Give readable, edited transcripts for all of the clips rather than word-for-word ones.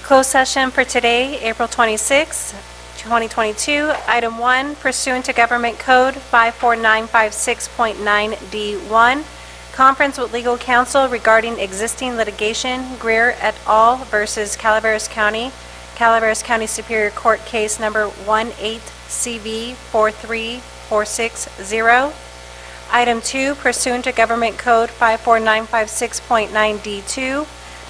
Closed session for today, April 26, 2022. Item 1, pursuant to Government Code 54956.9D1, conference with legal counsel regarding existing litigation, Greer et al. Versus Calaveras County, Calaveras County Superior Court Case Number 18CV43460. Item 2, pursuant to Government Code 54956.9D2,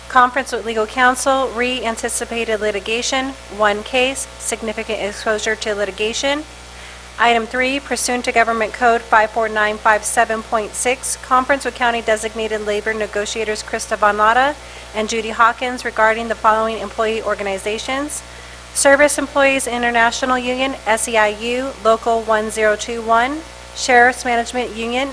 conference with legal counsel, re-anticipated litigation, one case, significant exposure to litigation. Item 3, pursuant to Government Code 54957.6, conference with county designated labor negotiators Krista Von Lotta and Judy Hawkins regarding the following employee organizations: Service Employees International Union, SEIU, Local 1021, Sheriff's Management Union,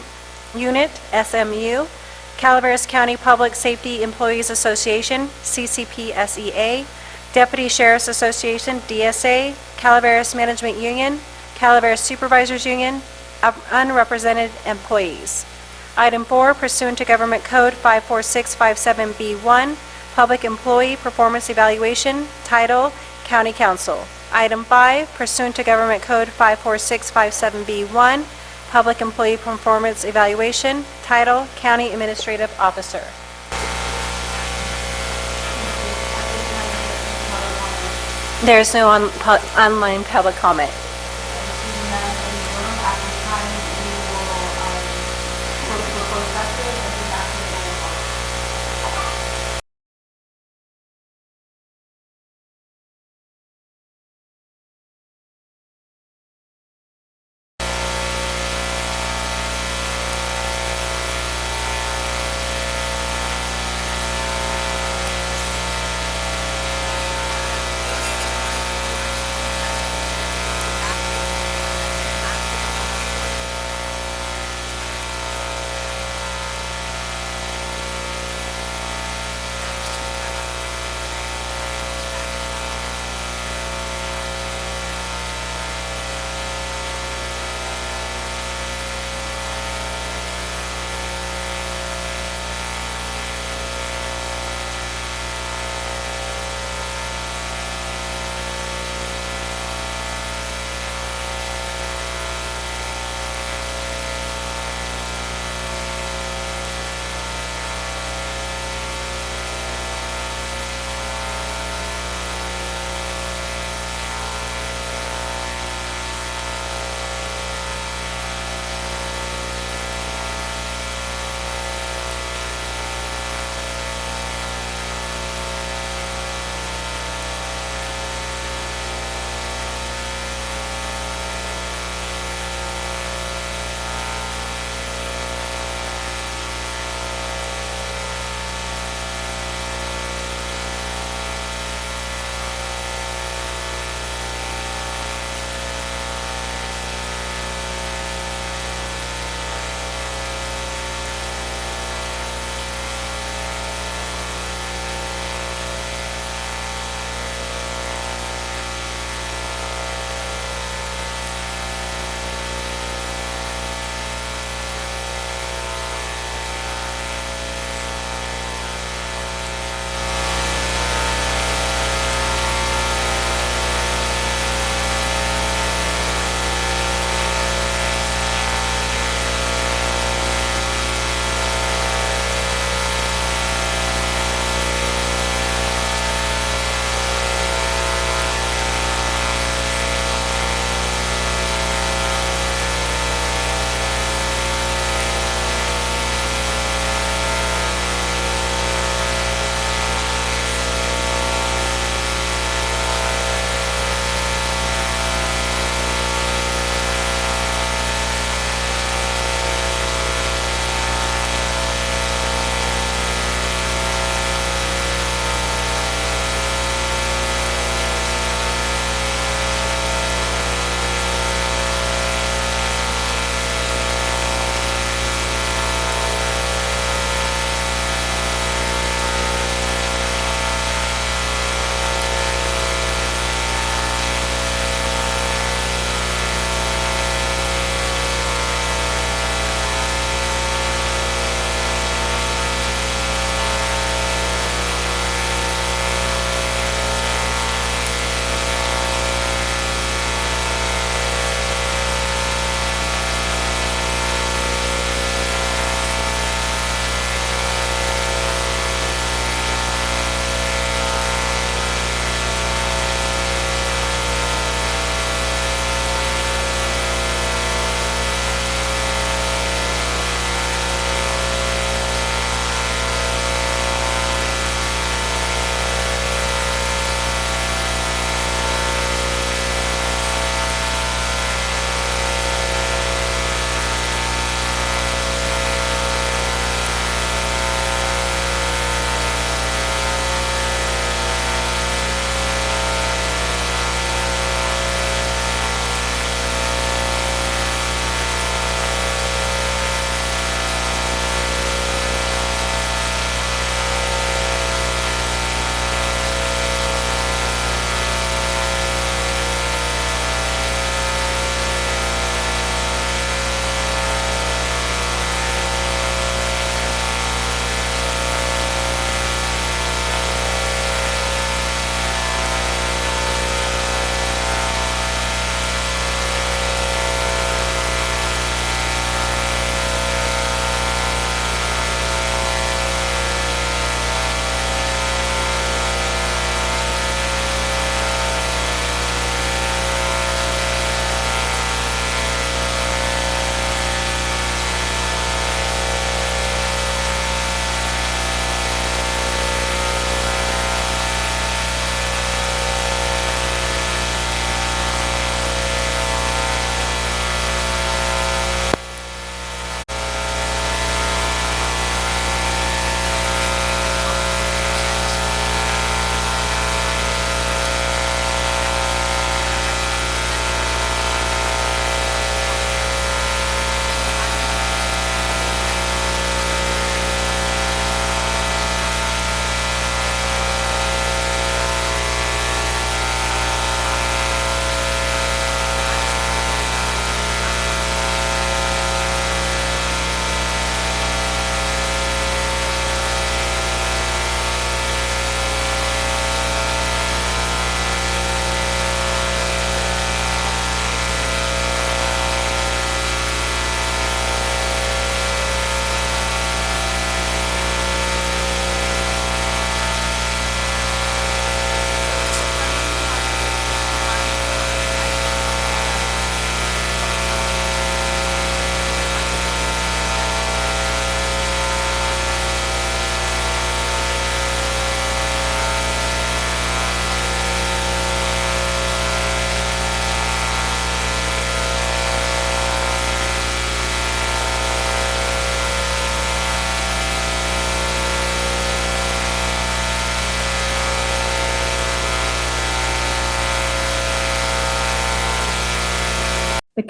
Unit, SMU, Calaveras County Public Safety Employees Association, CCPSEA, Deputy Sheriff's Association, DSA, Calaveras Management Union, Calaveras Supervisors Union, unrepresented employees. Item 4, pursuant to Government Code 54657B1, Public Employee Performance Evaluation, Title, County Council. Item 5, pursuant to Government Code 54657B1, Public Employee Performance Evaluation, Title, County Administrative Officer. There is no online public comment.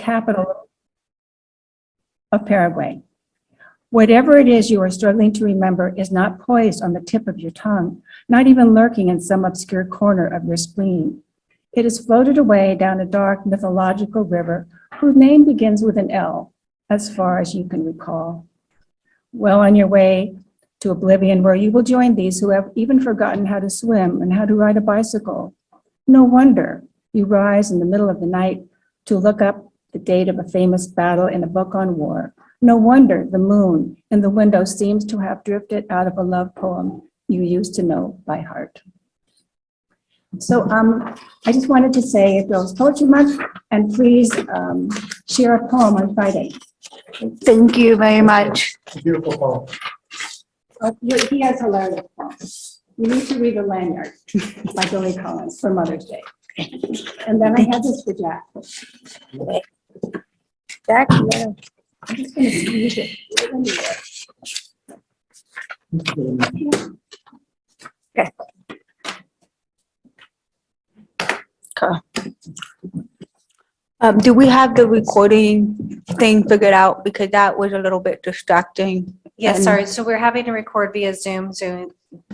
capital of Paraguay. Whatever it is you are struggling to remember is not poised on the tip of your tongue, not even lurking in some obscure corner of your spleen. It has floated away down a dark mythological river whose name begins with an L, as far as you can recall. Well on your way to oblivion, where you will join these who have even forgotten how to swim and how to ride a bicycle. No wonder you rise in the middle of the night to look up the date of a famous battle in a book on war. No wonder the moon in the window seems to have drifted out of a love poem you used to know by heart. So I just wanted to say it was Poetry Month, and please share a poem on Friday. Thank you very much. Beautiful poem. Oh, he has a hilarious poem. You need to read The Lanyard by Billy Collins for Mother's Day. And then I have this for Jack. Jack, no. I'm just going to squeeze it right under there. Do we have the recording thing figured out? Because that was a little bit distracting. Yes, And- sorry, so we're having to record via Zoom, so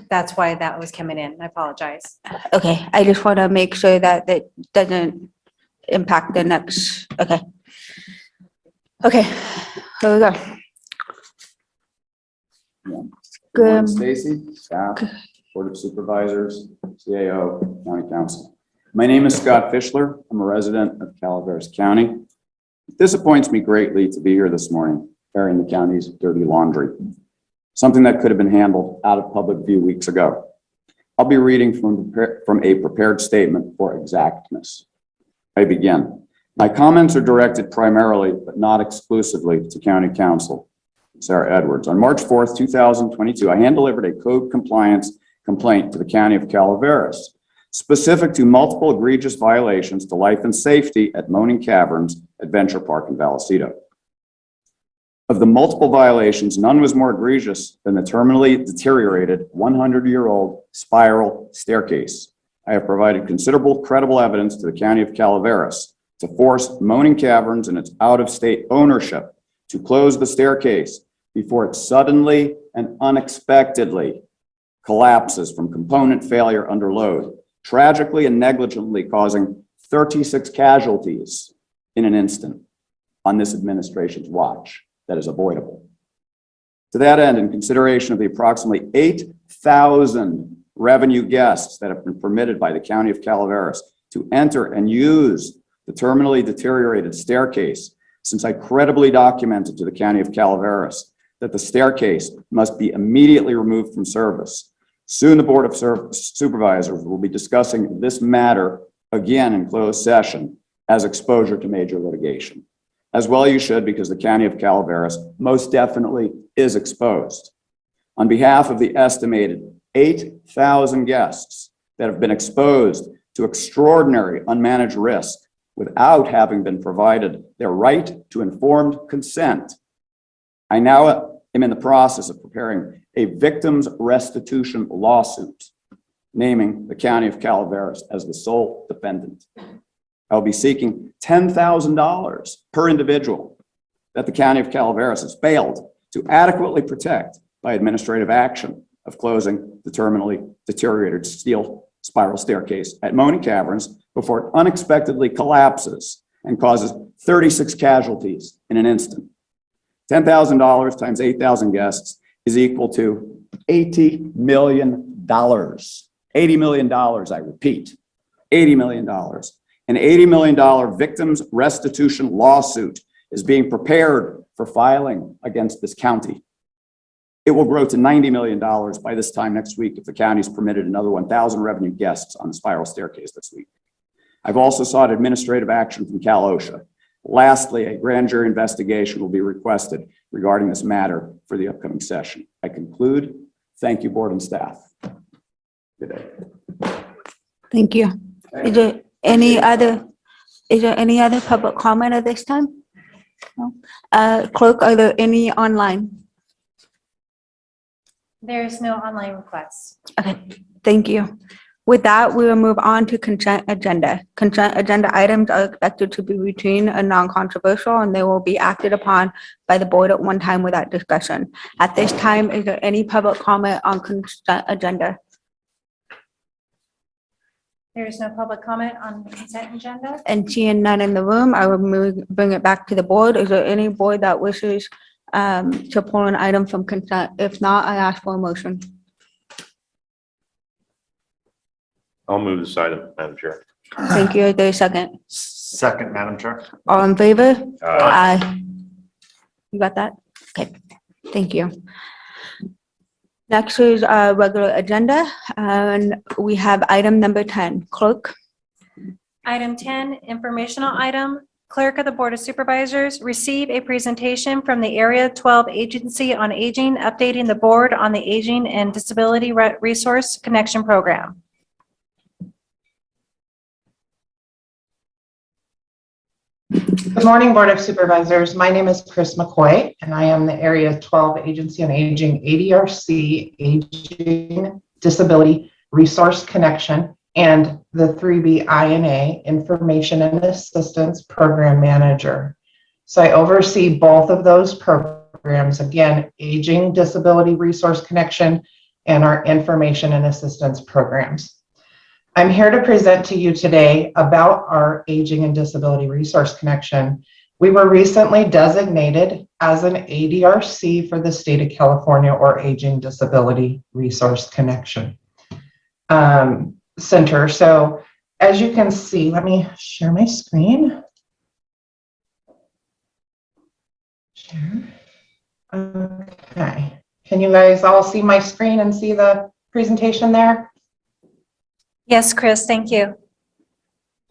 that's why that was coming in. I apologize. Okay, I just want to make sure that that doesn't impact the next, okay. Okay, here we go. Good morning, Good. Stacy, staff, Board of Supervisors, CAO, County Council. My name is Scott Fischler. I'm a resident of Calaveras County. It disappoints me greatly to be here this morning, airing the county's dirty laundry, something that could have been handled out of public view weeks ago. I'll be reading from a prepared statement for exactness. I begin. My comments are directed primarily, but not exclusively, to County Counsel Sarah Edwards. On March 4th, 2022, I hand-delivered a code compliance complaint to the County of Calaveras, specific to multiple egregious violations to life and safety at Moaning Caverns Adventure Park in Vallecito. Of the multiple violations, none was more egregious than the terminally deteriorated 100-year-old spiral staircase. I have provided considerable credible evidence to the County of Calaveras to force Moaning Caverns and its out-of-state ownership to close the staircase before it suddenly and unexpectedly collapses from component failure under load, tragically and negligently causing 36 casualties in an instant on this administration's watch. That is avoidable. To that end, in consideration of the approximately 8,000 revenue guests that have been permitted by the County of Calaveras to enter and use the terminally deteriorated staircase, since I credibly documented to the County of Calaveras that the staircase must be immediately removed from service. Soon the Board of Supervisors will be discussing this matter again in closed session as exposure to major litigation. As well you should, because the County of Calaveras most definitely is exposed. On behalf of the estimated 8,000 guests that have been exposed to extraordinary unmanaged risk without having been provided their right to informed consent, I now am in the process of preparing a victims restitution lawsuit, naming the County of Calaveras as the sole defendant. I'll be seeking $10,000 per individual that the County of Calaveras has failed to adequately protect by administrative action of closing the terminally deteriorated steel spiral staircase at Moaning Caverns before it unexpectedly collapses and causes 36 casualties in an instant. $10,000 times 8,000 guests is equal to $80 million. $80 million, I repeat, $80 million. An $80 million victims restitution lawsuit is being prepared for filing against this county. It will grow to $90 million by this time next week if the county's permitted another 1,000 revenue guests on the spiral staircase this week. I've also sought administrative action from Cal OSHA. Lastly, a grand jury investigation will be requested regarding this matter for the upcoming session. I conclude. Thank you, board and staff. Good day. Thank you. Is there any other public comment at this time? No? Clerk, are there any online? There's no online requests. Okay, thank you. With that, we will move on to consent agenda. Consent agenda items are expected to be routine and non-controversial, and they will be acted upon by the board at one time without discussion. At this time, is there any public comment on consent agenda? There is no public comment on the consent agenda. And seeing none in the room, I will bring it back to the board. Is there any board that wishes to pull an item from consent? If not, I ask for a motion. I'll move this item, Madam Chair. Thank you. Is there a second? Second, Madam Chair. All in favor? Aye. Aye. You got that? Okay, thank you. Next is our regular agenda, and we have item number 10. Clerk? Item 10, informational item. Clerk of the Board of Supervisors, receive a presentation from the Area 12 Agency on Aging, updating the board on the Aging and Disability Resource Connection Program. Good morning, Board of Supervisors. My name is Chris McCoy, and I am the Area 12 Agency on Aging, ADRC, Aging Disability Resource Connection, and the 3B INA, Information and Assistance Program Manager. So I oversee both of those programs, again, Aging Disability Resource Connection and our Information and Assistance programs. I'm here to present to you today about our Aging and Disability Resource Connection. We were recently designated as an ADRC for the state of California, or Aging Disability Resource Connection Center. So as you can see, let me share my screen. Share. Okay. Can you guys all see my screen and see the presentation there? Yes, Chris, thank you.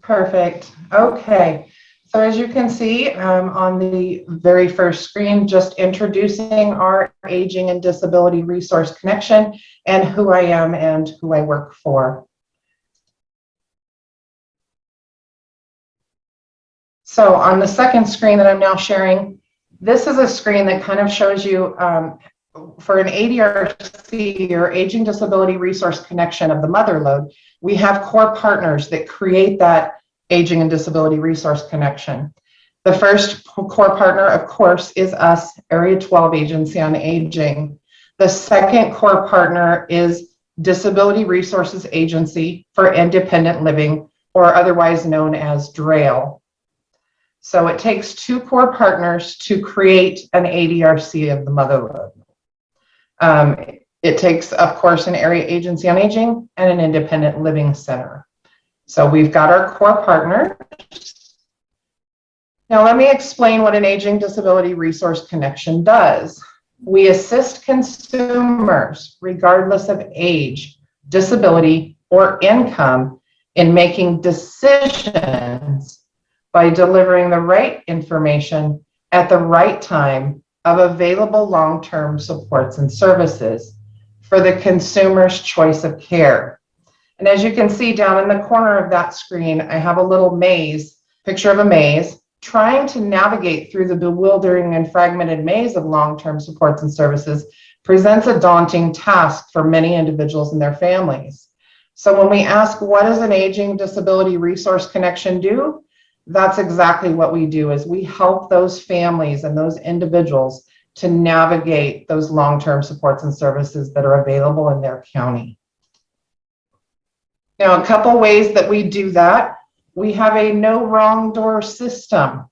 Perfect. Okay. So as you can see on the very first screen, just introducing our Aging and Disability Resource Connection and who I am and who I work for. So on the second screen that I'm now sharing, this is a screen that kind of shows you for an ADRC, or Aging Disability Resource Connection of the Mother Lode, we have core partners that create that Aging and Disability Resource Connection. The first core partner, of course, is us, Area 12 Agency on Aging. The second core partner is Disability Resources Agency for Independent Living, or otherwise known as DRAIL. So it takes two core partners to create an ADRC of the Mother Lode. It takes, of course, an area agency on aging and an independent living center. So we've got our core partners. Now let me explain what an Aging Disability Resource Connection does. We assist consumers, regardless of age, disability, or income, in making decisions by delivering the right information at the right time of available long-term supports and services for the consumer's choice of care. And as you can see down in the corner of that screen, I have a little maze, picture of a maze, trying to navigate through the bewildering and fragmented maze of long-term supports and services presents a daunting task for many individuals and their families. So when we ask, what does an Aging Disability Resource Connection do? That's exactly what we do, is we help those families and those individuals to navigate those long-term supports and services that are available in their county. Now, a couple ways that we do that. We have a no wrong door system.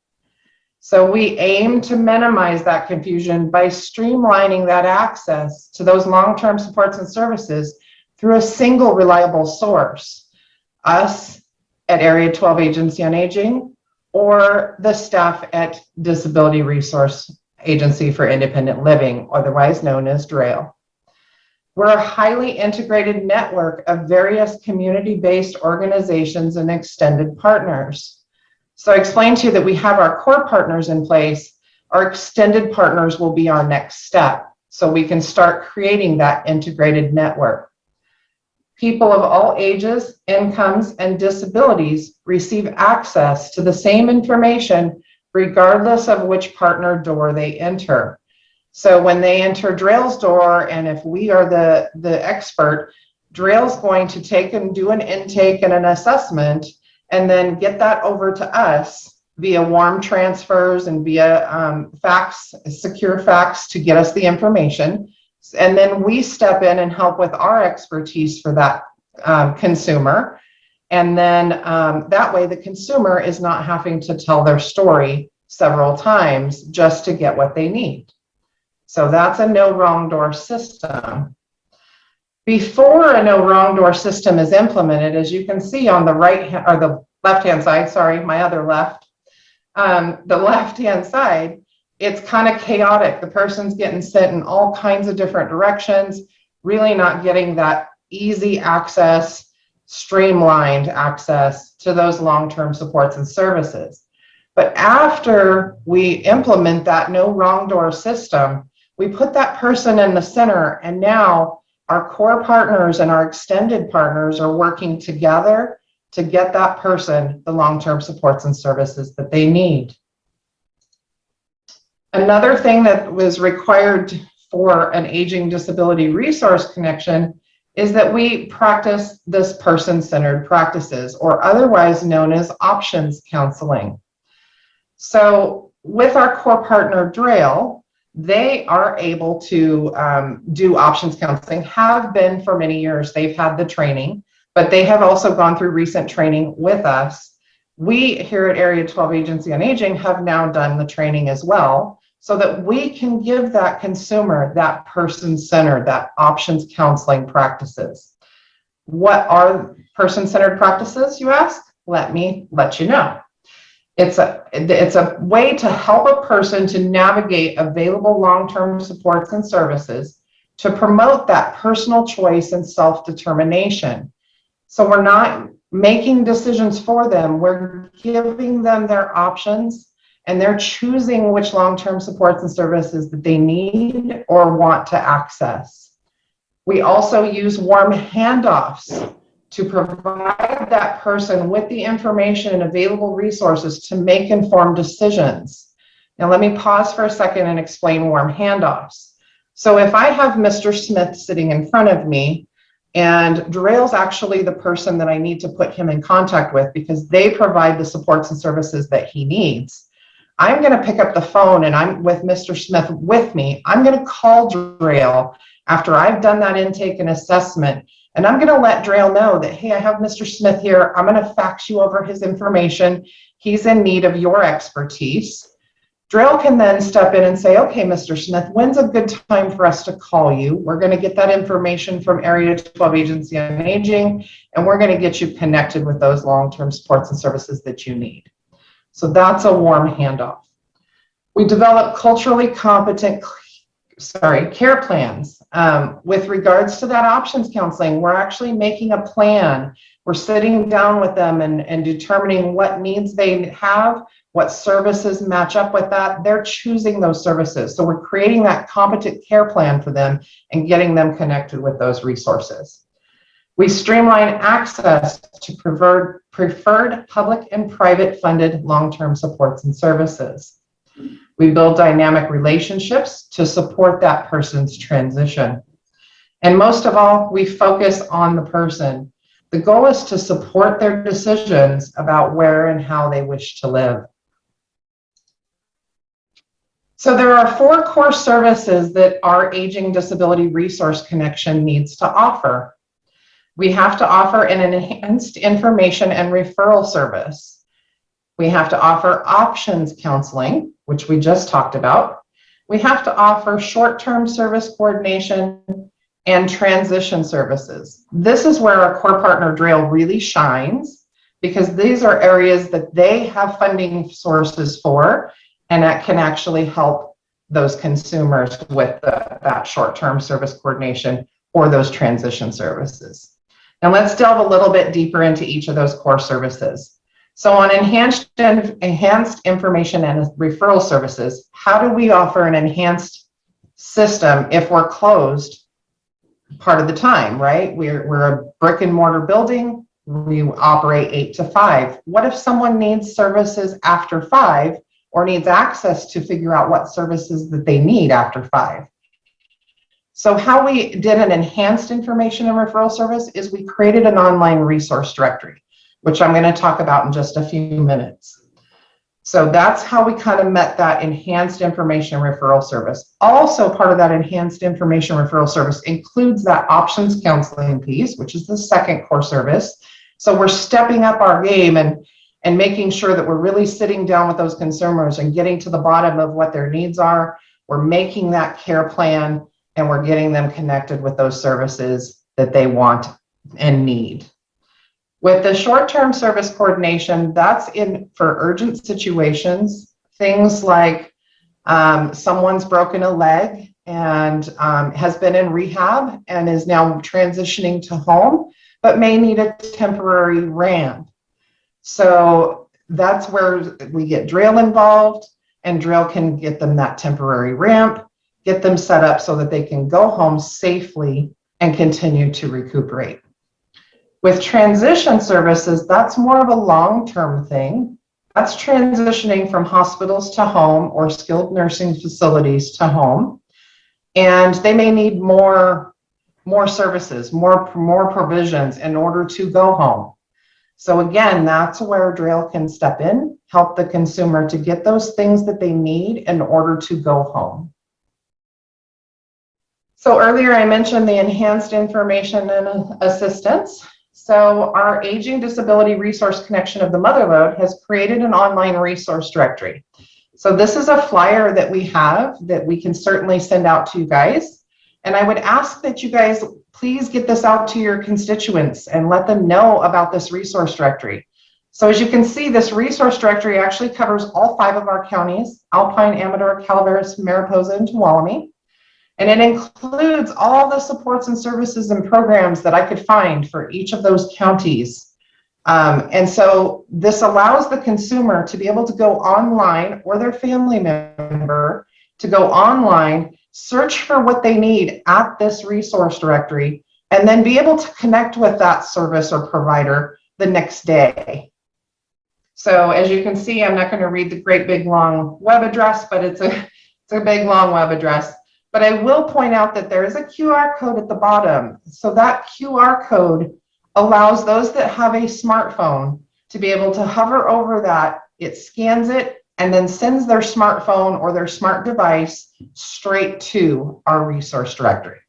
So we aim to minimize that confusion by streamlining that access to those long-term supports and services through a single reliable source. Us at Area 12 Agency on Aging, or the staff at Disability Resource Agency for Independent Living, otherwise known as DRAIL. We're a highly integrated network of various community-based organizations and extended partners. So I explained to you that we have our core partners in place. Our extended partners will be our next step, so we can start creating that integrated network. People of all ages, incomes, and disabilities receive access to the same information regardless of which partner door they enter. So when they enter DRAIL's door, and if we are the expert, Drail's going to take and do an intake and an assessment and then get that over to us via warm transfers and via fax, secure fax to get us the information. And then we step in and help with our expertise for that consumer. And then that way the consumer is not having to tell their story several times just to get what they need. So that's a no wrong door system. Before a no wrong door system is implemented, as you can see on the right hand or the left hand side, sorry, my other left, the left hand side, it's kind of chaotic. The person's getting sent in all kinds of different directions, really not getting that easy access, streamlined access to those long-term supports and services. But after we implement that no wrong door system, we put that person in the center, and now our core partners and our extended partners are working together to get that person the long-term supports and services that they need. Another thing that was required for an aging disability resource connection is that we practice this person-centered practices, or otherwise known as options counseling. So with our core partner Drail, they are able to do options counseling, have been for many years. They've had the training, but they have also gone through recent training with us. We here at Area 12 Agency on Aging have now done the training as well, so that we can give that consumer that person-centered, that options counseling practices. What are person-centered practices, you ask? Let me let you know. It's a way to help a person to navigate available long-term supports and services to promote that personal choice and self-determination. So we're not making decisions for them, we're giving them their options, and they're choosing which long-term supports and services that they need or want to access. We also use warm handoffs to provide that person with the information and available resources to make informed decisions. Now, let me pause for a second and explain warm handoffs. So if I have Mr. Smith sitting in front of me, and Drail's actually the person that I need to put him in contact with because they provide the supports and services that he needs, I'm going to pick up the phone, and I'm with Mr. Smith with me. I'm going to call Drail after I've done that intake and assessment, and I'm going to let Drail know that, hey, I have Mr. Smith here. I'm going to fax you over his information. He's in need of your expertise. Drail can then step in and say, okay, Mr. Smith, when's a good time for us to call you? We're going to get that information from Area 12 Agency on Aging, and we're going to get you connected with those long-term supports and services that you need. So that's a warm handoff. We develop culturally competent care plans. With regards to that options counseling, we're actually making a plan. We're sitting down with them and determining what needs they have, what services match up with that. They're choosing those services. So we're creating that competent care plan for them and getting them connected with those resources. We streamline access to preferred public and private funded long-term supports and services. We build dynamic relationships to support that person's transition. And most of all, we focus on the person. The goal is to support their decisions about where and how they wish to live. So there are 4 core services that our Aging Disability Resource Connection needs to offer. We have to offer an enhanced information and referral service. We have to offer options counseling, which we just talked about. We have to offer short-term service coordination and transition services. This is where our core partner Drail really shines, because these are areas that they have funding sources for, and that can actually help those consumers with that short-term service coordination or those transition services. Now let's delve a little bit deeper into each of those core services. So on enhanced information and referral services, how do we offer an enhanced system if we're closed part of the time, right? We're a brick and mortar building. We operate 8 to 5. What if someone needs services after 5 or needs access to figure out what services that they need after 5? So how we did an enhanced information and referral service is we created an online resource directory, which I'm going to talk about in just a few minutes. So that's how we kind of met that enhanced information referral service. Also, part of that enhanced information referral service includes that options counseling piece, which is the second core service. So we're stepping up our game and making sure that we're really sitting down with those consumers and getting to the bottom of what their needs are. We're making that care plan and we're getting them connected with those services that they want and need. With the short-term service coordination, that's in for urgent situations, things like someone's broken a leg and has been in rehab and is now transitioning to home, but may need a temporary ramp. So that's where we get Drail involved, and Drail can get them that temporary ramp, get them set up so that they can go home safely and continue to recuperate. With transition services, that's more of a long-term thing. That's transitioning from hospitals to home or skilled nursing facilities to home. And they may need more services, more provisions in order to go home. So again, that's where Drail can step in, help the consumer to get those things that they need in order to go home. So earlier I mentioned the enhanced information and assistance. So our Aging Disability Resource Connection of the Motherlode has created an online resource directory. So this is a flyer that we have that we can certainly send out to you guys. And I would ask that you guys please get this out to your constituents and let them know about this resource directory. So as you can see, this resource directory actually covers all 5 of our counties: Alpine, Amador, Calaveras, Mariposa, and Tuolumne. And it includes all the supports and services and programs that I could find for each of those counties. And so this allows the consumer to be able to go online, or their family member to go online, search for what they need at this resource directory, and then be able to connect with that service or provider the next day. So as you can see, I'm not going to read the great big long web address, but it's a big long web address. But I will point out that there is a QR code at the bottom. So that QR code allows those that have a smartphone to be able to hover over that. It scans it and then sends their smartphone or their smart device straight to our resource directory.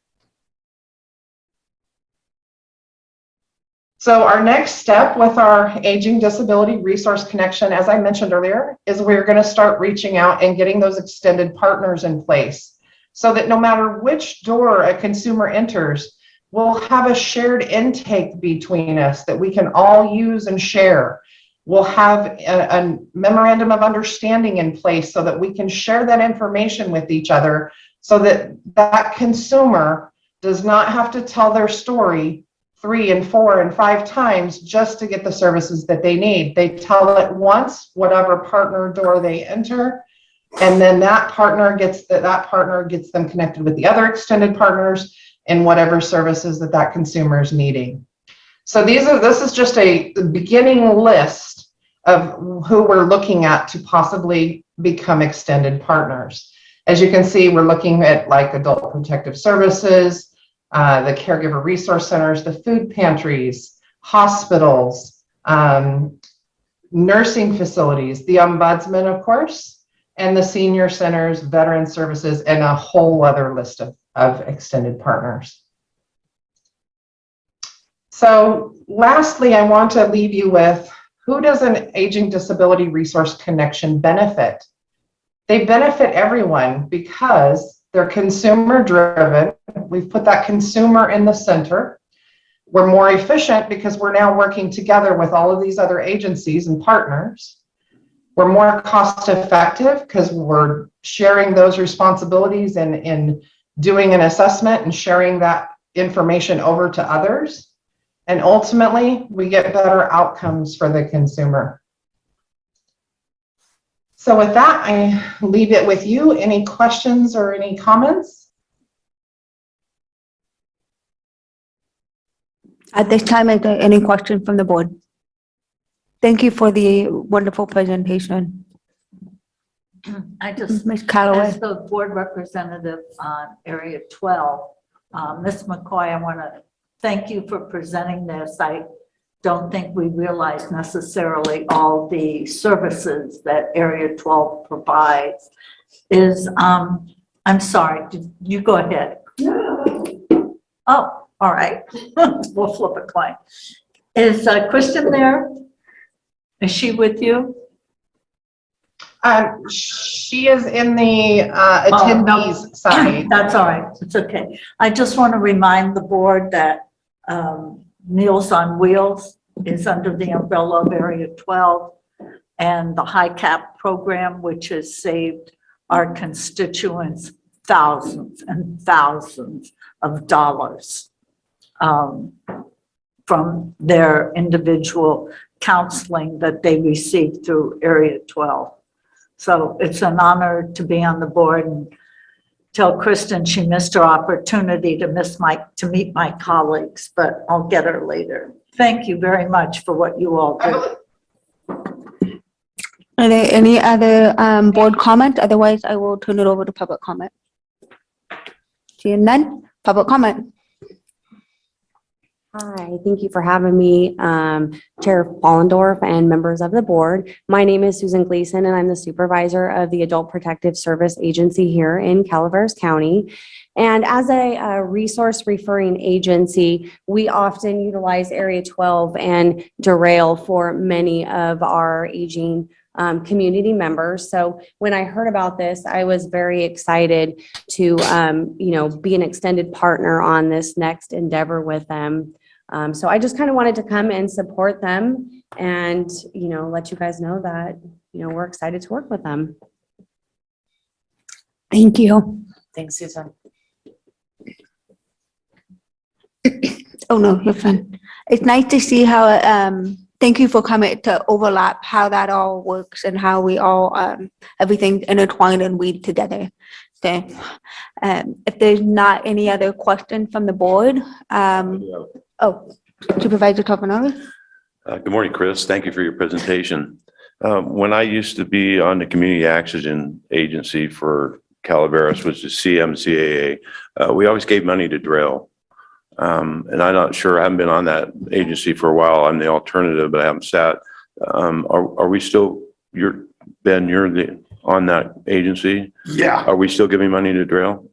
So our next step with our Aging Disability Resource Connection, as I mentioned earlier, is we're going to start reaching out and getting those extended partners in place, so that no matter which door a consumer enters, we'll have a shared intake between us that we can all use and share. We'll have a memorandum of understanding in place so that we can share that information with each other, so that that consumer does not have to tell their story 3 and 4 and 5 times just to get the services that they need. They tell it once, whatever partner door they enter, and then that partner gets them connected with the other extended partners and whatever services that consumer is needing. So this is just a beginning list of who we're looking at to possibly become extended partners. As you can see, we're looking at like adult protective services, the caregiver resource centers, the food pantries, hospitals, nursing facilities, the ombudsman, of course, and the senior centers, veteran services, and a whole other list of extended partners. So lastly, I want to leave you with, who does an Aging Disability Resource Connection benefit? They benefit everyone because they're consumer driven. We've put that consumer in the center. We're more efficient because we're now working together with all of these other agencies and partners. We're more cost effective because we're sharing those responsibilities in doing an assessment and sharing that information over to others. And ultimately, we get better outcomes for the consumer. So with that, I leave it with you. Any questions or any comments? At this time, is there any question from the board? Thank you for the wonderful presentation. I just, Ms. Calloway. as the board representative on Area 12, Ms. McCoy, I want to thank you for presenting this. I don't think we realize necessarily all the services that Area 12 provides. I'm sorry, you go ahead. Oh, all right. We'll flip a coin. Is Kristen there? Is she with you? She is in the attendees side. That's all right. It's okay. I just want to remind the board that Meals on Wheels is under the umbrella of Area 12, and the high cap program, which has saved our constituents thousands and thousands of dollars from their individual counseling that they receive through Area 12. So it's an honor to be on the board, and tell Kristen she missed her opportunity to meet my colleagues, but I'll get her later. Thank you very much for what you all do. Are there any other board comment? Otherwise, I will turn it over to public comment. Seeing none, public comment. Hi, thank you for having me, Chair Fallendorf and members of the board. My name is Susan Gleason, and I'm the supervisor of the Adult Protective Service Agency here in Calaveras County. And as a resource referring agency, we often utilize Area 12 and Derail for many of our aging community members. So when I heard about this, I was very excited to, be an extended partner on this next endeavor with them. So I just kind of wanted to come and support them and, let you guys know that, we're excited to work with them. Thank you. Thanks, Susan. Oh, no, you're fine. It's nice to see how, thank you for coming to overlap how that all works and how we all, everything intertwined and weave together. So if there's not any other question from the board, Supervisor Toffenali? Good morning, Chris. Thank you for your presentation. When I used to be on the Community Action Agency for Calaveras, which is CMCAA, we always gave money to Derail. And I'm not sure, I haven't been on that agency for a while. I'm the alternative, but I haven't sat. Are we still, Ben, you're on that agency? Yeah. Are we still giving money to Derail?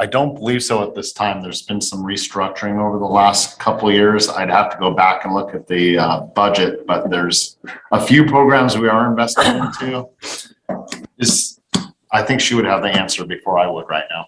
I don't believe so at this time. There's been some restructuring over the last couple of years. I'd have to go back and look at the budget, but there's a few programs we are investing into. I think she would have the answer before I would right now.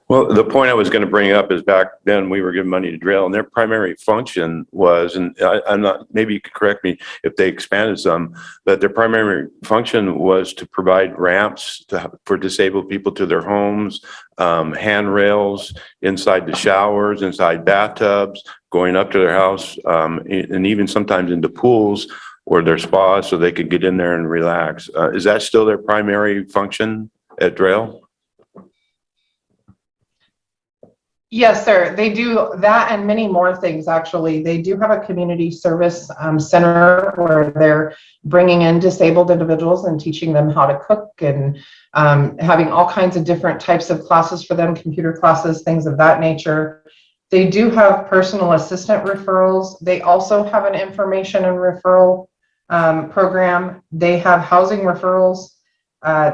Well, the point I was going to bring up is back then we were giving money to Derail, and their primary function was, and I'm not, maybe you could correct me if they expanded some, but their primary function was to provide ramps for disabled people to their homes, handrails inside the showers, inside bathtubs, going up to their house, and even sometimes into pools or their spas so they could get in there and relax. Is that still their primary function at Derail? Yes, sir. They do that and many more things, actually. They do have a community service center where they're bringing in disabled individuals and teaching them how to cook and having all kinds of different types of classes for them, computer classes, things of that nature. They do have personal assistant referrals. They also have an information and referral program. They have housing referrals.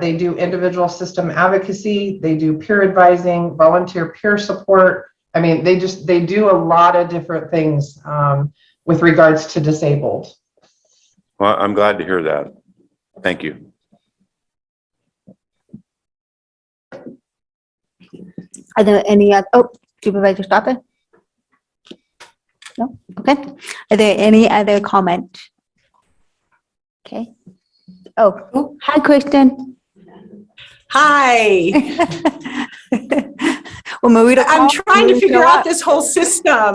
They do individual system advocacy. They do peer advising, volunteer peer support. I mean, they do a lot of different things with regards to disabled. Well, I'm glad to hear that. Thank you. Are there any other, Supervisor Stopper? No? Okay. Are there any other comment? Okay. Oh, hi, Kristen. Hi, Well, Marita, I'm trying to figure out this whole system.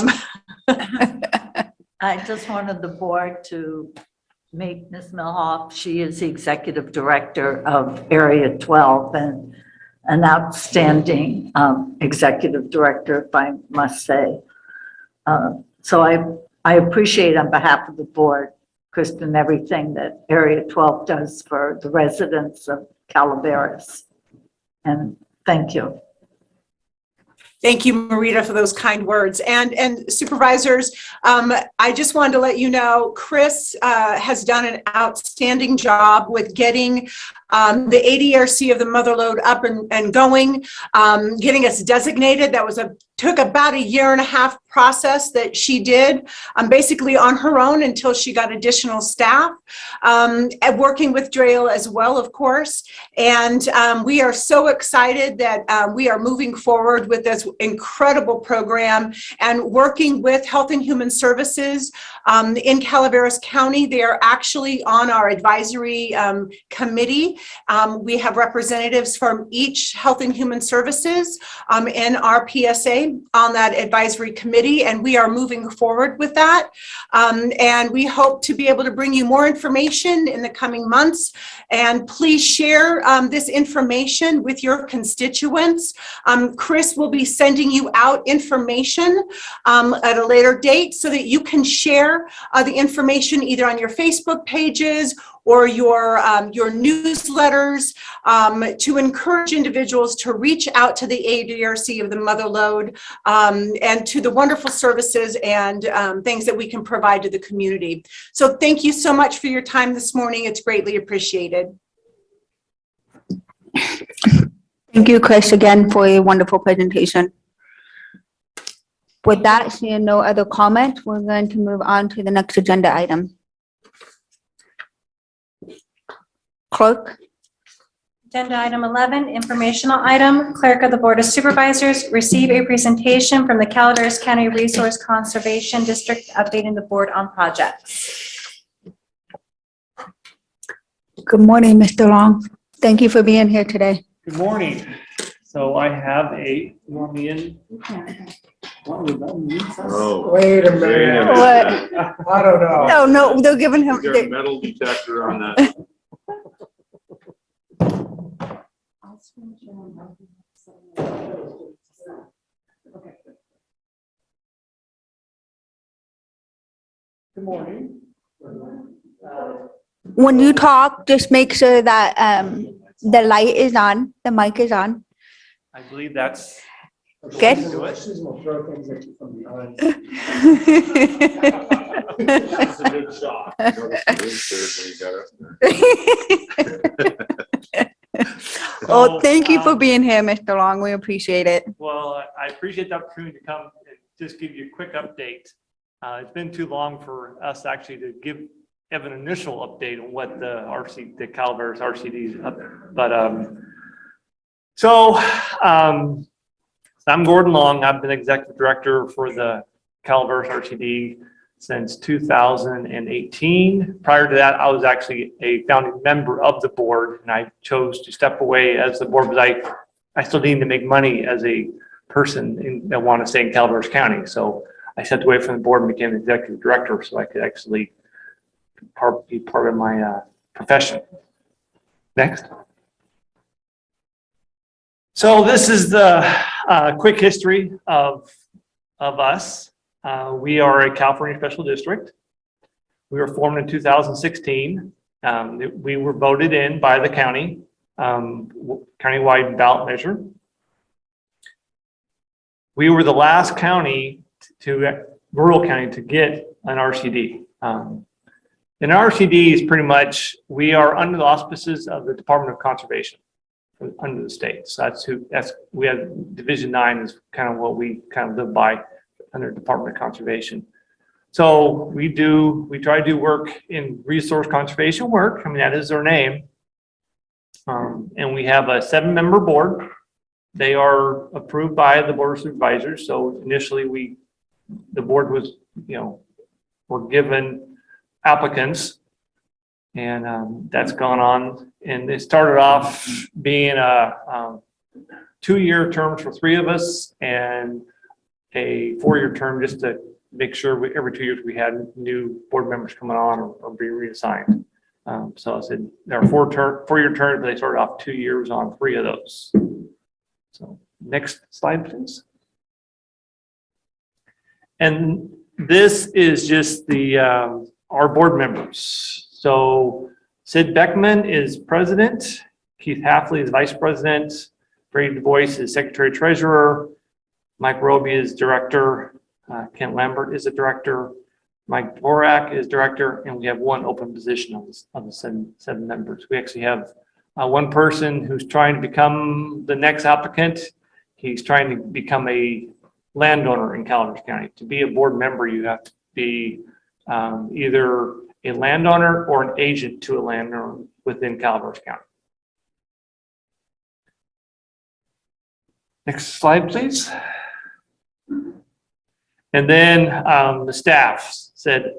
I just wanted the board to meet Ms. Milhoff. She is the executive director of Area 12 and an outstanding executive director, if I must say. So I appreciate on behalf of the board Kristen, everything that Area 12 does for the residents of Calaveras. And thank you. Thank you, Marita, for those kind words. And supervisors, I just wanted to let you know, Chris has done an outstanding job with getting the ADRC of the Motherlode up and going, getting us designated. That was took about a 1.5-year process that she did basically on her own until she got additional staff, and working with Drayle as well, of course. And we are so excited that we are moving forward with this incredible program and working with Health and Human Services in Calaveras County. They are actually on our advisory committee. We have representatives from each Health and Human Services in our PSA on that advisory committee, and we are moving forward with that. And we hope to be able to bring you more information in the coming months. And please share this information with your constituents. Chris will be sending you out information at a later date so that you can share the information either on your Facebook pages or your newsletters to encourage individuals to reach out to the ADRC of the Motherlode and to the wonderful services and things that we can provide to the community. So thank you so much for your time this morning. It's greatly appreciated. Thank you, Chris, again for a wonderful presentation. With that, seeing no other comment, we're going to move on to the next agenda item. Clerk? Agenda item 11, informational item. Clerk of the Board of Supervisors, receive a presentation from the Calaveras County Resource Conservation District updating the board on projects. Good morning, Mr. Long. Thank you for being here today. Good morning. So I have a, you want me in? Oh. Wait a minute. What? I don't know. Oh, no, they're giving him, Is there a metal detector on that? Good morning. when you talk, just make sure that the light is on, the mic is on. I believe that's. Good. Do it. She's gonna throw things at you from behind. That's a good shot. Oh, thank you for being here, Mr. Long. We appreciate it. Well, I appreciate the opportunity to come and just give you a quick update. It's been too long for us actually to give an initial update on what the Calaveras RCD is up. But I'm Gordon Long. I've been executive director for the Calaveras RCD since 2018. Prior to that, I was actually a founding member of the board, and I chose to step away as the board because I still need to make money as a person that want to stay in Calaveras County. So I stepped away from the board and became executive director so I could actually be part of my profession. Next. So this is the quick history of us. We are a California special district. We were formed in 2016. We were voted in by the county, countywide ballot measure. We were the last county rural county to get an RCD. An RCD is pretty much, we are under the auspices of the Department of Conservation under the state. So we have Division 9 is kind of what we kind of live by under Department of Conservation. So we try to do work in resource conservation work. I mean, that is our name. And we have a 7-member board. They are approved by the Board of Supervisors. So initially the board was, were given applicants, and that's gone on. And it started off being a 2-year terms for 3 of us and a 4-year term just to make sure every 2 years we had new board members coming on or being reassigned. So I said there are 4-year terms, but they started off 2 years on 3 of those. So next slide, please. And this is just the our board members. So Sid Beckman is president, Keith Halfley is vice president, Brady Du Bois is secretary treasurer, Mike Roby is director, Kent Lambert is a director, Mike Borak is director, and we have one open position of the seven members. We actually have one person who's trying to become the next applicant. He's trying to become a landowner in Calaveras County. To be a board member, you have to be either a landowner or an agent to a landowner within Calaveras County. Next slide, please. And then the staff said,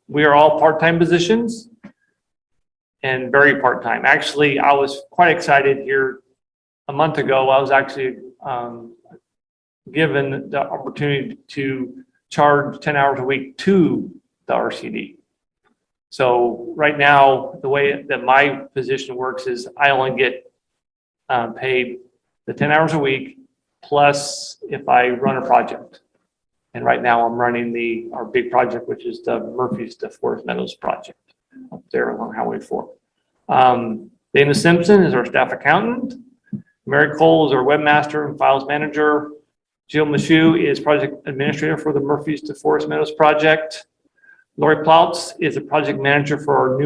we are all part-time positions and very part-time. Actually, I was quite excited here a month ago. I was actually given the opportunity to charge 10 hours a week to the RCD. So right now, the way that my position works is I only get paid the 10 hours a week, plus if I run a project. And right now I'm running our big project, which is the Murphy's to Forest Meadows project up there along Highway 4. Dana Simpson is our staff accountant. Mary Cole is our webmaster and files manager. Jill Michoud is project administrator for the Murphy's to Forest Meadows project. Lori Plautz is a project manager for our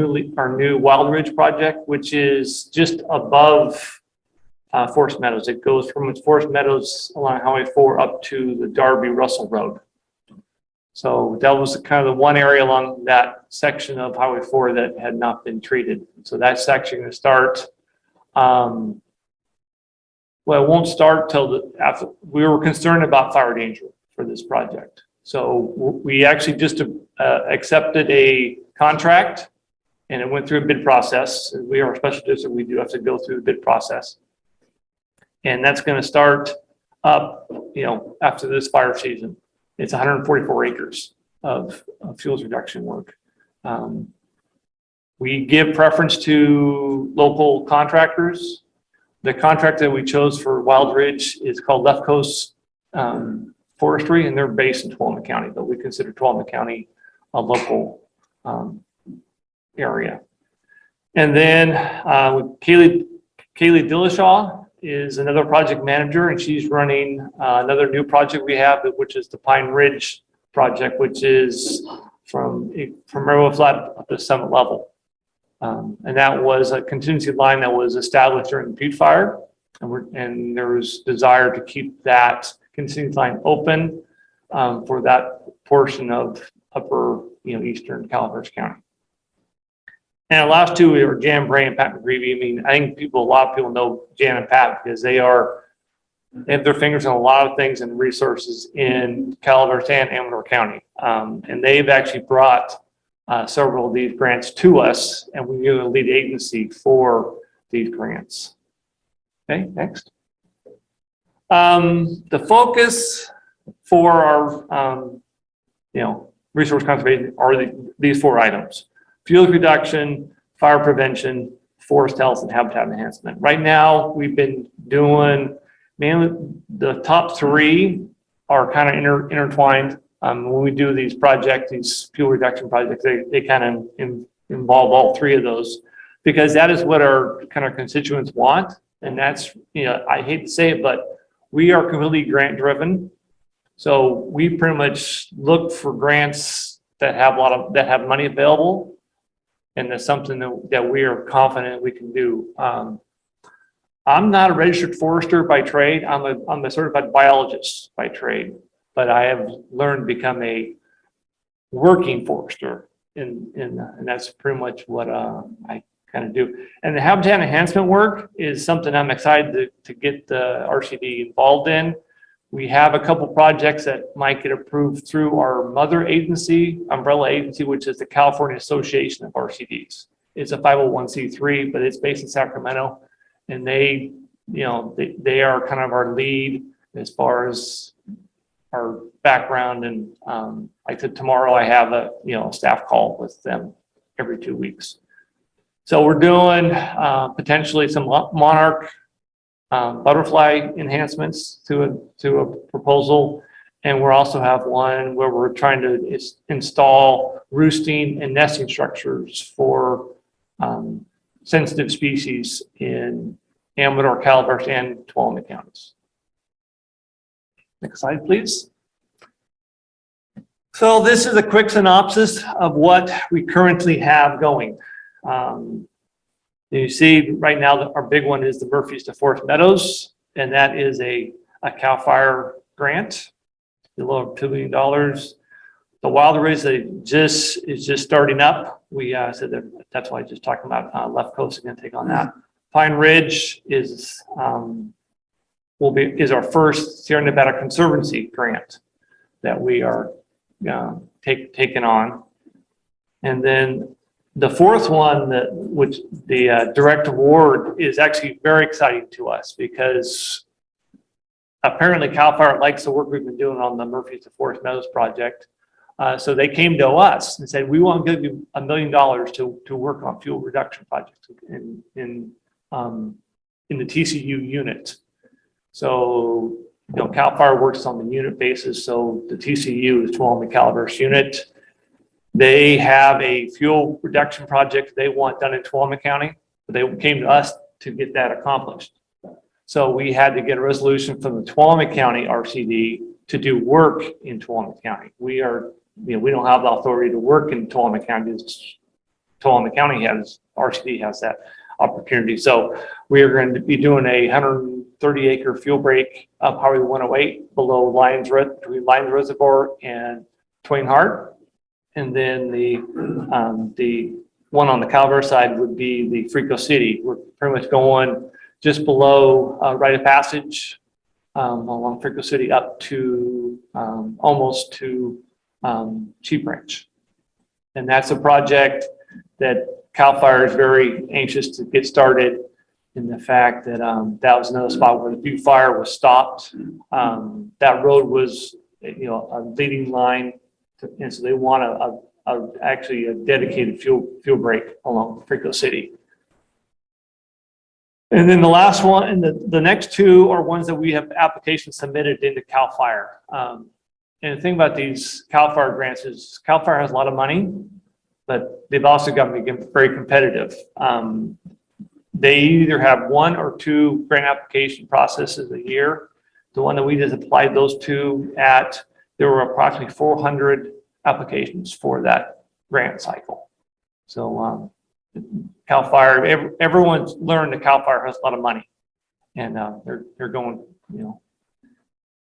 new Wild Ridge project, which is just above Forest Meadows. It goes from Forest Meadows along Highway 4 up to the Darby Russell Road. So that was kind of the one area along that section of Highway 4 that had not been treated. So that's actually going to start. Well, it won't start till after. We were concerned about fire danger for this project. So we actually just accepted a contract and it went through a bid process. We are a special district. We do have to go through the bid process. And that's going to start up, after this fire season. It's 144 acres of fuels reduction work. We give preference to local contractors. The contract that we chose for Wild Ridge is called Left Coast Forestry, and they're based in Tuolumne County, but we consider Tuolumne County a local area. And then Kaylee Dillashaw is another project manager, and she's running another new project we have, which is the Pine Ridge project, which is from Railroad Flat up to Summit Level. And that was a contingency line that was established during the Butte Fire, and there was desire to keep that contingency line open for that portion of upper, eastern Calaveras County. And the last two are Jan Bray and Pat McGreevy. I mean, I think a lot of people know Jan and Pat because they have their fingers on a lot of things and resources in Calaveras and Amador County. And they've actually brought several of these grants to us, and we're the lead agency for these grants. Okay, next. The focus for our, resource conservation are these four items: fuel reduction, fire prevention, forest health, and habitat enhancement. Right now, we've been doing mainly the top three are kind of intertwined. When we do these projects, these fuel reduction projects, they kind of involve all three of those because that is what our kind of constituents want. And that's, I hate to say it, but we are completely grant driven. So we pretty much look for grants that have money available. And that's something that we are confident we can do. I'm not a registered forester by trade. I'm a certified biologist by trade, but I have learned to become a working forester, and that's pretty much what I kind of do. And the habitat enhancement work is something I'm excited to get the RCD involved in. We have a couple projects that might get approved through our mother agency, umbrella agency, which is the California Association of RCDs. It's a 501c3, but it's based in Sacramento, and they are kind of our lead as far as our background. And like I said, tomorrow I have a staff call with them every 2 weeks. So we're doing potentially some monarch butterfly enhancements to a proposal, And we also have one where we're trying to install roosting and nesting structures for sensitive species in Amador, Calaveras, and Tuolumne counties. Next slide, please. So this is a quick synopsis of what we currently have going. You see right now that our big one is the Murphys to Forest Meadows, and that is a CAL FIRE grant, a little over $2 million. The Wilderies is just starting up. We said that's why I just talked about Left Coast is going to take on that. Pine Ridge is our first Sierra Nevada Conservancy grant that we are taking on, and then the fourth one, which the direct award, is actually very exciting to us because apparently CAL FIRE likes the work we've been doing on the Murphys to Forest Meadows project. So they came to us and said, we want to give you $1 million to work on fuel reduction projects in the TCU unit. So, CAL FIRE works on the unit basis. So the TCU is Tuolumne Calaveras unit. They have a fuel reduction project they want done in Tuolumne County, but they came to us to get that accomplished. So we had to get a resolution from the Tuolumne County RCD to do work in Tuolumne County. We don't have the authority to work in Tuolumne County. Tuolumne County RCD has that opportunity. So we are going to be doing a 130-acre fuel break up Highway 108 below between Lions Reservoir and Twain Hart. And then the one on the Calaveras side would be the Frico City. We're pretty much going just below Rite of Passage along Frico City up to almost to Cheap Branch. And that's a project that CAL FIRE is very anxious to get started, in the fact that that was another spot where the Butte Fire was stopped. That road was, a leading line. And so they want actually a dedicated fuel break along Frico City. And then the last one, and the next two are ones that we have applications submitted into CAL FIRE. And the thing about these CAL FIRE grants is CAL FIRE has a lot of money, but they've also got to be very competitive. They either have 1 or 2 grant application processes a year. The one that we just applied those to there were approximately 400 applications for that grant cycle. So CAL FIRE, everyone's learned that CAL FIRE has a lot of money, and they're going, The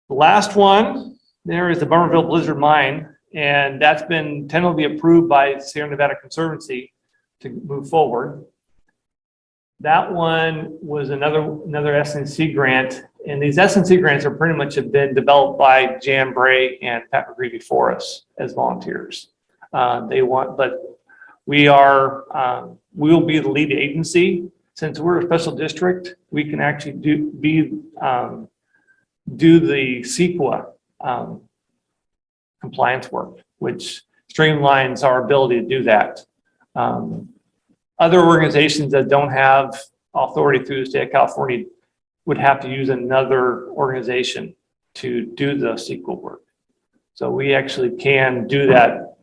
last one there is the Bummerville Blizzard Mine, and that's been tentatively approved by Sierra Nevada Conservancy to move forward. That one was another SNC grant, and these SNC grants are pretty much have been developed by Jan Bray and Pat McGreevy for us as volunteers. But we will be the lead agency. Since we're a special district, we can actually do the CEQA compliance work, which streamlines our ability to do that. Other organizations that don't have authority through the state of California would have to use another organization to do the CEQA work. So we actually can do that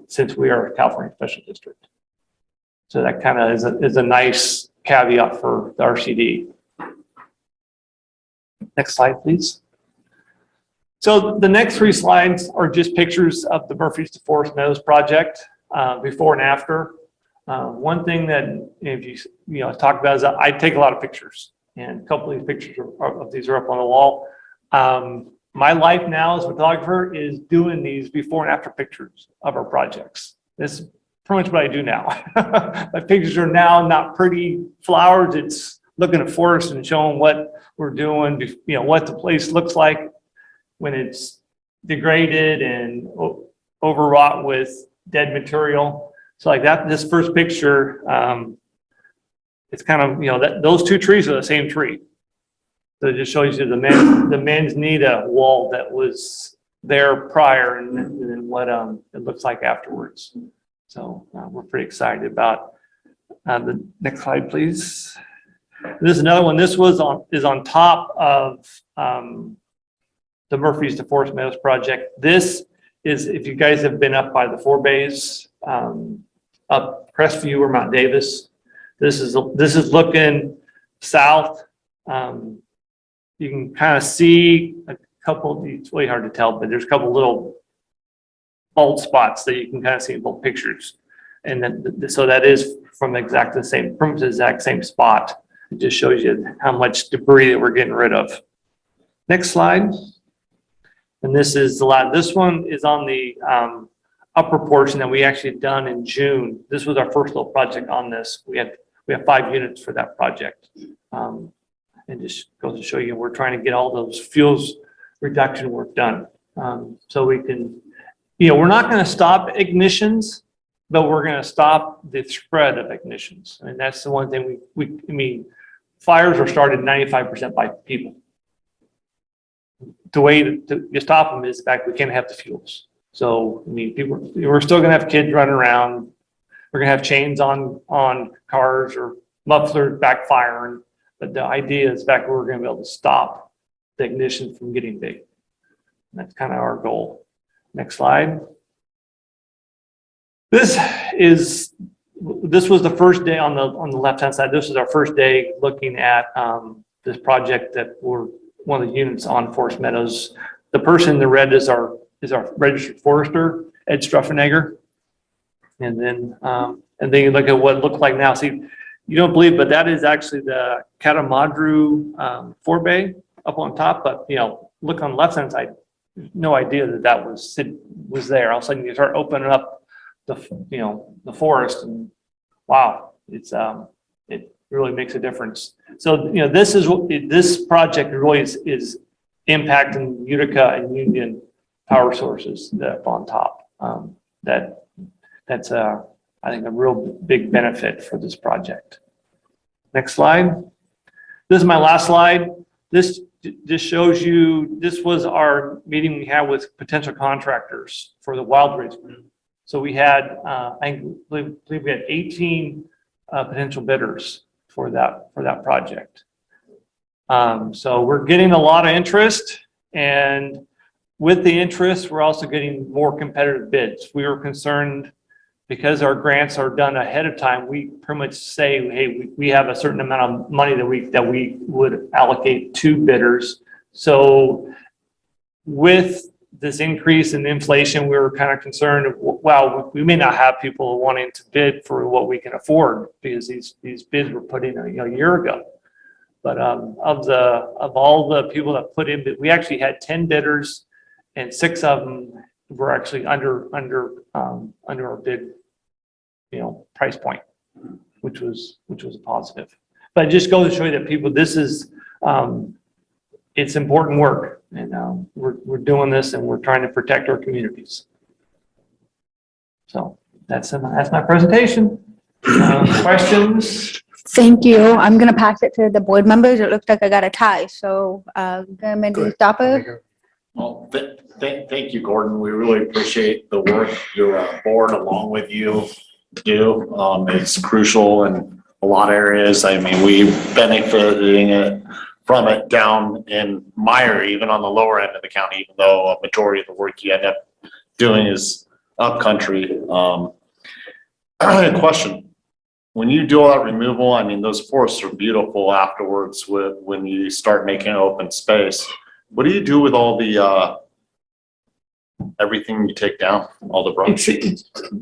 since we are a California Special District. So that kind of is a nice caveat for the RCD. Next slide, please. So the next 3 slides are just pictures of the Murphys to Forest Meadows project, before and after. One thing that if you talk about is that I take a lot of pictures, and a couple of these pictures of these are up on the wall. My life now as a photographer is doing these before and after pictures of our projects. This is pretty much what I do now. My pictures are now not pretty flowers. It's looking at forests and showing what we're doing, what the place looks like when it's degraded and overwrought with dead material. So like that, this first picture, it's kind of, those 2 trees are the same tree. So it just shows you the manzanita wall that was there prior and then what it looks like afterwards. So we're pretty excited about the next slide, please. This is another one. This is on top of the Murphy's to Forest Meadows project. This is, if you guys have been up by the four bays, up Crestview or Mount Davis, this is looking south. You can kind of see a couple, it's really hard to tell, but there's a couple little bald spots that you can kind of see in both pictures. And then, so that is from the exact same spot. It just shows you how much debris that we're getting rid of. Next slide. And this is the lot. This one is on the upper portion that we actually done in June. This was our first little project on this. We have 5 units for that project. And just goes to show you, we're trying to get all those fuels reduction work done. So we can, we're not going to stop ignitions, but we're going to stop the spread of ignitions. And that's the one thing I mean, fires are started 95% by people. The way to stop them is the fact we can't have the fuels. So, I mean, we're still going to have kids running around. We're going to have chains on cars or mufflers backfiring. But the idea is back, we're going to be able to stop the ignition from getting big. And that's kind of our goal. Next slide. This was the first day on the left-hand side. This is our first day looking at this project that we're one of the units on Forest Meadows. The person in the red is our registered forester, Ed Struffenegger. And then you look at what it looks like now. See, you don't believe, but that is actually the Catamadru forebay up on top. But look on the left-hand side, no idea that was there. All of a sudden, you start opening up the forest, and wow, it really makes a difference. So this project really is impacting Utica and Union power sources that on top. That's I think a real big benefit for this project. Next slide. This is my last slide. This just shows you, this was our meeting we had with potential contractors for the Wild Race group. So we had, I believe we had 18 potential bidders for that project. So we're getting a lot of interest, and with the interest, we're also getting more competitive bids. We were concerned because our grants are done ahead of time. We pretty much say, hey, we have a certain amount of money that we would allocate to bidders. So with this increase in inflation, we were kind of concerned, wow, we may not have people wanting to bid for what we can afford, because these bids were put in a year ago. But of all the people that put in, we actually had 10 bidders, and 6 of them were actually under our bid, price point, which was a positive. But it just goes to show you that people, this is it's important work, and we're doing this, and we're trying to protect our communities. So that's my presentation. Questions? Thank you. I'm going to pass it to the board members. It looks like I got a tie. So, Committee Stopper. Well, thank you, Gordon. We really appreciate the work your board, along with you, do. It's crucial in a lot of areas. I mean, we benefiting from it down in Meyer, even on the lower end of the county, even though a majority of the work you end up doing is upcountry. Question. When you do all that removal, I mean, those forests are beautiful afterwards when you start making open space. What do you do with all the everything you take down, all the brush?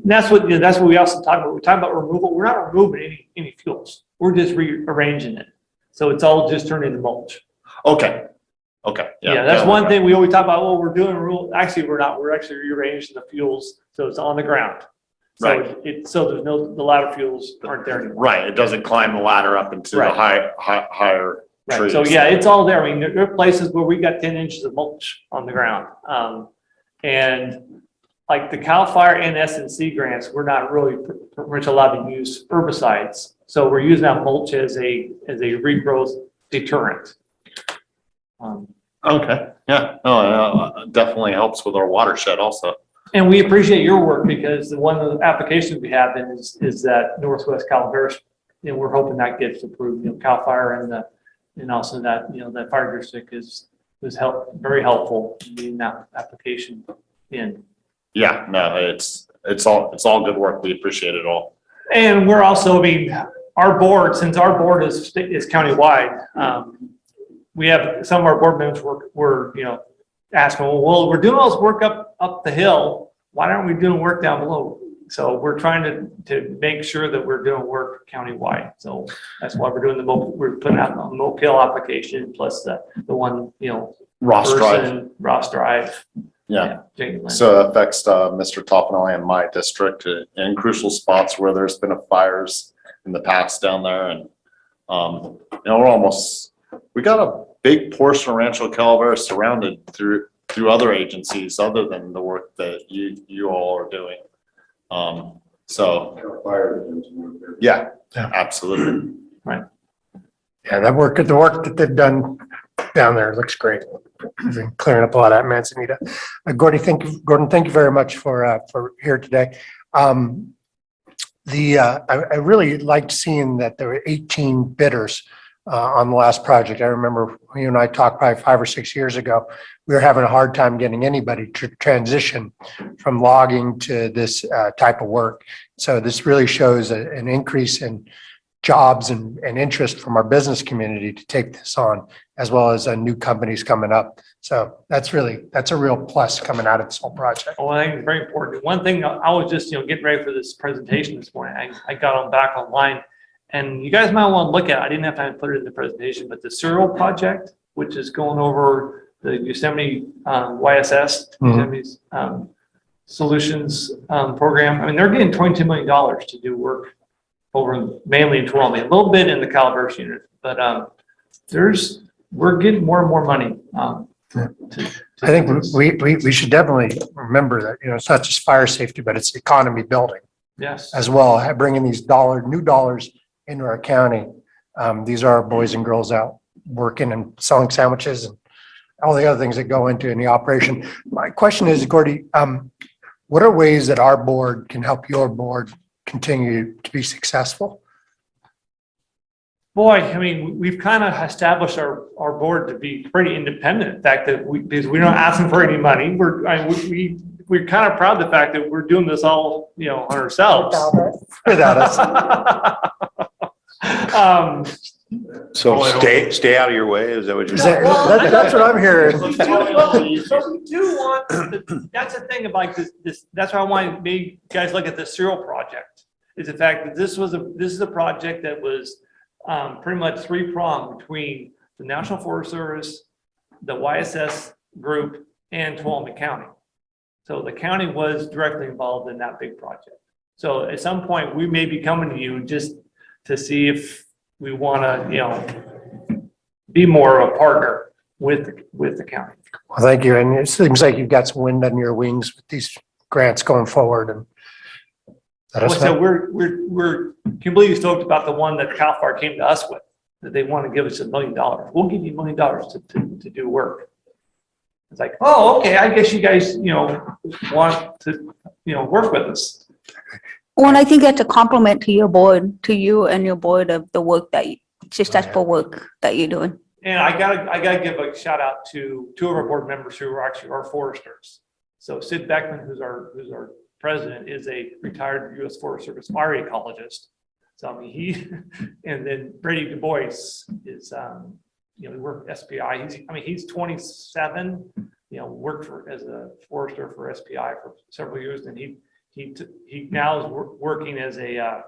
That's what we also talk about. We talk about removal. We're not removing any fuels. We're just rearranging it. So it's all just turned into mulch. Okay. Yeah, that's one thing we always talk about. Well, we're doing actually, we're not. We're actually rearranging the fuels so it's on the ground. So right. So there's the ladder fuels aren't there anymore. Right. It doesn't climb the ladder up into the higher right. trees. So yeah, it's all there. I mean, there are places where we got 10 inches of mulch on the ground. And like the CAL FIRE and SNC grants, we're not really pretty much allowed to use herbicides. So we're using that mulch as a regrowth deterrent. Okay. Yeah. No, definitely helps with our watershed also. And we appreciate your work, because one of the applications we have is that Northwest Calaveras, we're hoping that gets approved. CAL FIRE and also that that fire district is was very helpful in getting that application in. Yeah, no, it's all good work. We appreciate it all. And we're also, I mean, our board, since our board is countywide, we have some of our board members were, you know, asking, well, we're doing all this work up the hill. Why aren't we doing work down below? So we're trying to make sure that we're doing work countywide. So that's why we're doing we're putting out a Mobile application plus the one, you know, Ross Drive. Ross Drive. Yeah. Jane Lynn. So it affects Mr. Toffenali and my district in crucial spots where there's been fires in the past down there. And, you know, we got a big portion of Rancho Calaveras surrounded through other agencies other than the work that you all are doing. Yeah, absolutely. Right. Yeah, the work that they've done down there looks great. Been clearing up a lot of that manzanita. Gordon, thank you very much for here today. I really liked seeing that there were 18 bidders on the last project. I remember you and I talked probably 5 or 6 years ago. We were having a hard time getting anybody to transition from logging to this type of work. So this really shows an increase in jobs and interest from our business community to take this on, as well as new companies coming up. So that's a real plus coming out of this whole project. Oh, I think it's very important. One thing, I was just, you know, getting ready for this presentation this morning. I got back online, and you guys might want to look at it. I didn't have time to put it in the presentation, but the Serial project, which is going over the Yosemite YSS, Yosemite's solutions program. I mean, they're getting $22 million to do work over mainly in Tuolumne, a little bit in the Calaveras unit, but we're getting more and more money. I think we should definitely remember that, you know, it's not just fire safety, but it's economy building Yes. as well. Bringing these new dollars into our county. These are our boys and girls out working and selling sandwiches and all the other things that go into in the operation. My question is, Gordy, what are ways that our board can help your board continue to be successful? Boy, I mean, we've kind of established our board to be pretty independent. In fact, because we're not asking for any money, we're kind of proud of the fact that we're doing this all, you know, on ourselves. Without us. So stay out of your way. Is that what you're saying? That's what I'm hearing. So we do want, that's the thing about this, that's why I want to make you guys look at the Serial project, is the fact that this is a project that was pretty much three-pronged between the National Forest Service, the YSS group, and Tuolumne County. So the county was directly involved in that big project. So at some point, we may be coming to you just to see if we want to, you know, be more of a partner with the county. Well, thank you. And it seems like you've got some wind under your wings with these grants going forward. And So we're completely stoked about the one that Cal Fire came to us with, that they want to give us $1 million. We'll give you $1 million to do work. It's like, oh, okay, I guess you guys, you know, want to, you know, work with us. Well, and I think that's a compliment to your board, to you and your board of the work successful work that you're doing. And I gotta give a shout out to 2 of our board members who are actually our foresters. So Sid Beckman, who's our president, is a retired U.S. Forest Service fire ecologist. So I mean, and then Brady Du Bois is, you know, he worked for SPI. He's 27, you know, worked as a forester for SPI for several years, and he now is working as a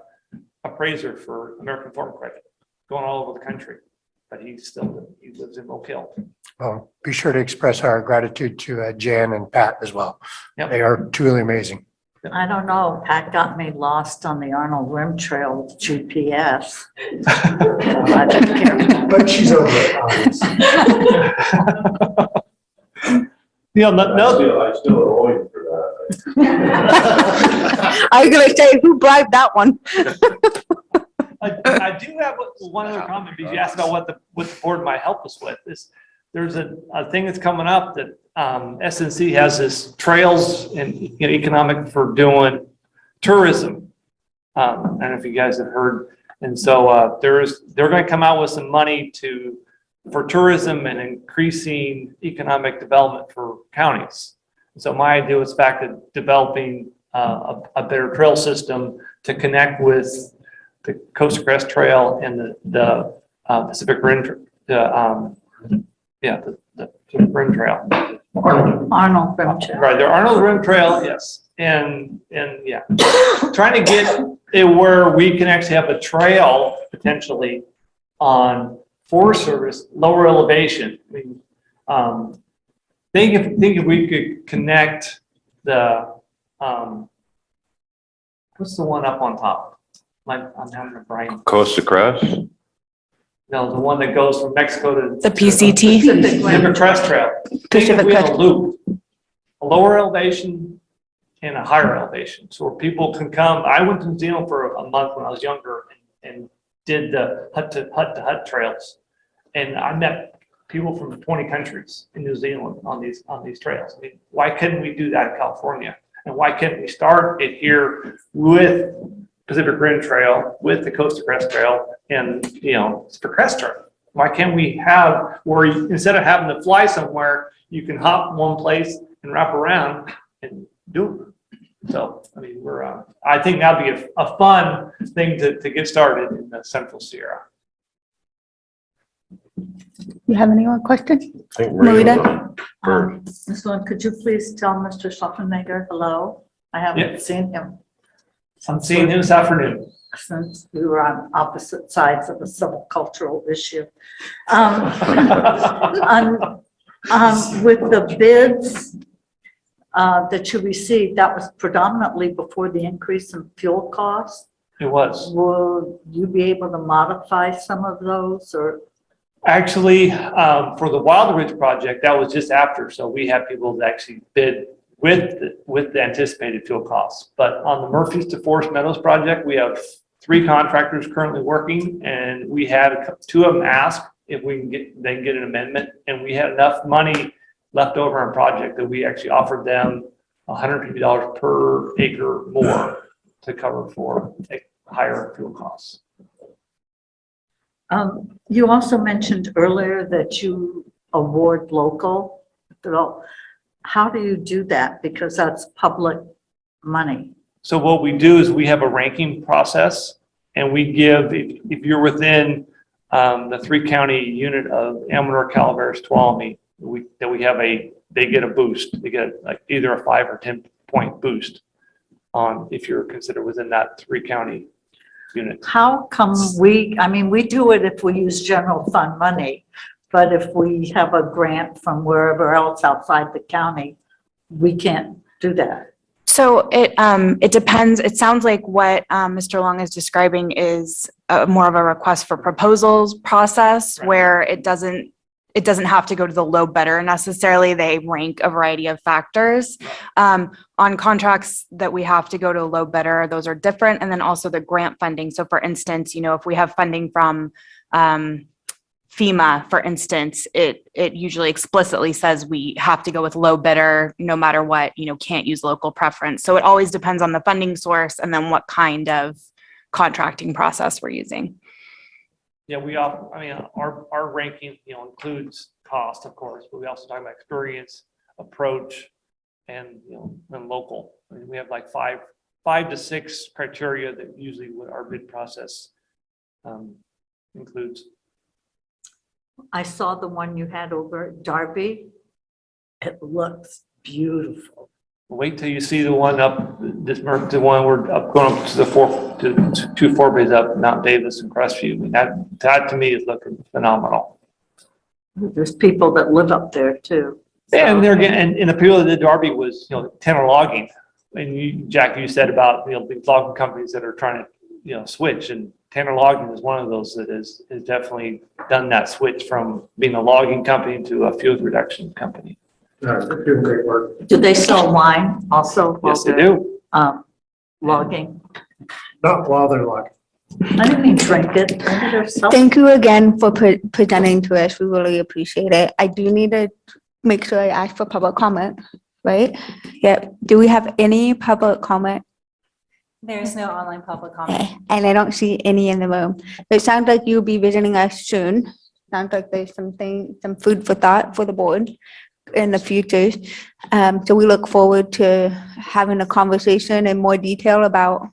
appraiser for American Farm Credit, going all over the country. But he lives in Oak Hill. well, be sure to express our gratitude to Jan and Pat as well. Yep. They are truly amazing. I don't know, Pat got me lost on the Arnold Rim Trail with GPS. I didn't care. But she's over it. You know, I still owe you for that. I was gonna say, who bribed that one? I do have one other comment, because you asked about what the board might help us with. There's a thing that's coming up that SNC has this trails and, you know, economic for doing tourism. I don't know if you guys have heard. And so they're going to come out with some money to for tourism and increasing economic development for counties. So my idea was back to developing a better trail system to connect with the Coast to Crest Trail and the Pacific Rim, the Pacific Rim Trail. Arnold Grimcher. Right, the Arnold Rim Trail, yes. And yeah, trying to get it where we can actually have a trail potentially on Forest Service, lower elevation. I mean, think if we could connect the, what's the one up on top? I'm having a brain. Coast to Crest? No, the one that goes from Mexico to. The PCT? Pacific Crest Trail. Think if we had a loop, a lower elevation and a higher elevation. So where people can come, I went to New Zealand for a month when I was younger and did the hut to hut trails. And I met people from 20 countries in New Zealand on these trails. I mean, why couldn't we do that in California? And why can't we start it here with Pacific Rim Trail, with the Coast to Crest Trail, and Pacific Crest Trail? Why can't we have where instead of having to fly somewhere, you can hop one place and wrap around and do it? So I mean, I think that'd be a fun thing to get started in the Central Sierra. You have any more questions? I think Ray Marita? was Ms. Lund, could you please tell Mr. Schottenegger hello? I haven't Yeah. seen him I'm seeing him this afternoon. since we were on opposite sides of a civil cultural issue. With the bids that you received, that was predominantly before the increase in fuel costs. It was. Will you be able to modify some of those or? Actually, for the Wild Ridge project, that was just after, so we had people that actually bid with the anticipated fuel costs. But on the Murphys to Forest Meadows project, we have 3 contractors currently working, and we had 2 of them ask if we can get an amendment, and we had enough money left over on project that we actually offered them $150 per acre more to cover for higher fuel costs. You also mentioned earlier that you award local. How do you do that? Because that's public money. So what we do is we have a ranking process, and we give, if you're within the 3-county unit of Amador, Calaveras, Tuolumne, they get a boost. They get like either a 5 or 10 point boost on if you're considered within that 3-county unit. How come we do it if we use general fund money, but if we have a grant from wherever else outside the county, we can't do that? So it depends. It sounds like what Mr. Long is describing is more of a request for proposals process where it doesn't have to go to the low bidder necessarily. They rank a variety of factors. On contracts that we have to go to a low bidder, those are different. And then also the grant funding. So for instance, if we have funding from FEMA, for instance, it usually explicitly says we have to go with low bidder no matter what, can't use local preference. So it always depends on the funding source and then what kind of contracting process we're using. Yeah, our ranking, includes cost, of course, but we also talk about experience, approach, and, and local. I mean, we have like five to 6 criteria that usually what our bid process includes. I saw the one you had over at Darby. It looks beautiful. Wait till you see the one up, the one we're going up to the 2 forebays up Mount Davis and Crestview. I mean, that to me is looking phenomenal. There's people that live up there too. And they're getting, and the people that did Darby was, tenor logging. And Jack, you said about, these logging companies that are trying to, switch, and tenor logging is one of those that is definitely done that switch from being a logging company to a fuel reduction company. They're doing great work. Do they sell wine also? while Yes, they they're, do. Logging? Not while they're logging. I didn't mean drink it. Maybe they're selling. Thank you again for presenting to us. We really appreciate it. I do need to make sure I ask for public comment, right? Yep. Do we have any public comment? There's no online public comment. Okay. And I don't see any in the room. It sounds like you'll be visiting us soon. Sounds like there's some food for thought for the board in the future. So we look forward to having a conversation in more detail about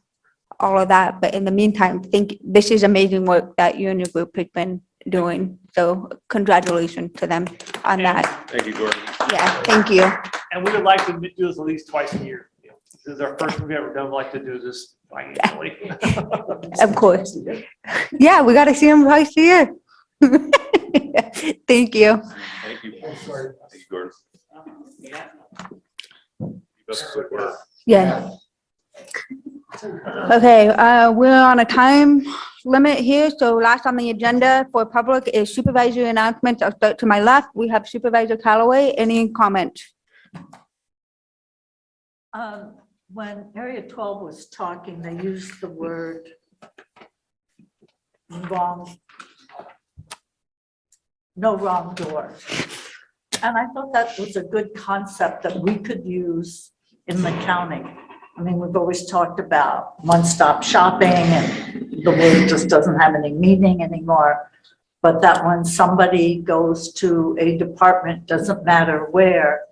all of that. But in the meantime, this is amazing work that you and your group have been doing. So congratulations to them on that. Thank you, Gordon. Yeah, thank you. And we would like to do this at least twice a year. You know, this is our first we've ever done. We'd like to do this financially. Of course. Yeah, we got to see them twice a year. Thank you. Thank you. Thank you, Gordon. Yeah. Okay, we're on a time limit here, so last on the agenda for public is supervisory announcements. I'll start to my left. We have Supervisor Callaway. Any comments? When Area 12 was talking, they used the word wrong, no wrong door. And I thought that was a good concept that we could use in the county. I mean, we've always talked about one-stop shopping and the word just doesn't have any meaning anymore. But that when somebody goes to a department, doesn't matter where,